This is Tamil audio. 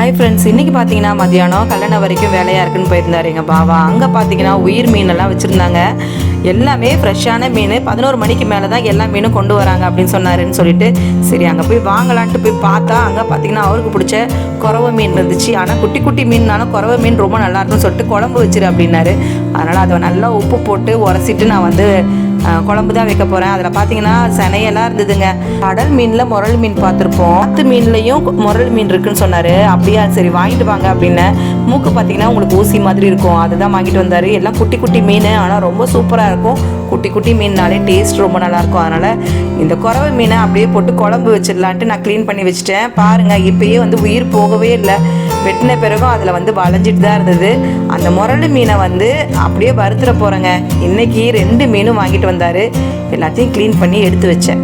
ஹாய் ஃப்ரெண்ட்ஸ், இன்றைக்கி பார்த்தீங்கன்னா மதியானம் கல்லணை வரைக்கும் வேலையாக இருக்குன்னு போயிருந்தார் எங்கள் பாவா. அங்கே பார்த்தீங்கன்னா உயிர் மீனெல்லாம் வச்சுருந்தாங்க. எல்லாமே ஃப்ரெஷ்ஷான மீன். 11 மணிக்கு மேலே தான் எல்லா மீனும் கொண்டு வராங்க அப்படின்னு சொன்னாருன்னு சொல்லிட்டு சரி அங்கே போய் வாங்கலான்ட்டு போய் பார்த்தா அங்கே பார்த்தீங்கன்னா அவருக்கு பிடிச்ச குறவை மீன் இருந்துச்சு. ஆனால் குட்டி குட்டி மீன்னாலும் குறவை மீன் ரொம்ப நல்லாயிருக்குன்னு சொல்லிட்டு குழம்பு வச்சிரு அப்படின்னாரு. அதனால் அதை நல்லா உப்பு போட்டு உரசிட்டு நான் வந்து குழம்பு தான் வைக்க போகிறேன். அதில் பார்த்தீங்கன்னா சனையெல்லாம் இருந்ததுங்க. கடல் மீனில் முரல் மீன் பார்த்துருப்போம். 10 மீன்லேயும் முரல் மீன் இருக்குன்னு சொன்னார். அப்படியா, சரி வாங்கிட்டு வாங்க அப்படின்னு. மூக்கு பார்த்தீங்கன்னா உங்களுக்கு ஊசி மாதிரி இருக்கும், அதுதான் வாங்கிட்டு வந்தார். எல்லாம் குட்டி குட்டி மீன், ஆனால் ரொம்ப சூப்பராக இருக்கும். குட்டி குட்டி மீன்னாலே டேஸ்ட் ரொம்ப நல்லாயிருக்கும். அதனால் இந்த குறவை மீனை அப்படியே போட்டு குழம்பு வச்சிடலான்ட்டு நான் க்ளீன் பண்ணி வச்சுட்டேன். பாருங்கள், இப்போயே வந்து உயிர் போகவே இல்லை. வெட்டின பிறகும் அதில் வந்து வளைஞ்சிட்டு தான் இருந்தது. அந்த முரளி மீனை வந்து அப்படியே வறுத்துற போகிறேங்க. இன்றைக்கி 2 மீனும் வாங்கிட்டு வந்தார். எல்லாத்தையும் க்ளீன் பண்ணி எடுத்து வச்சேன்.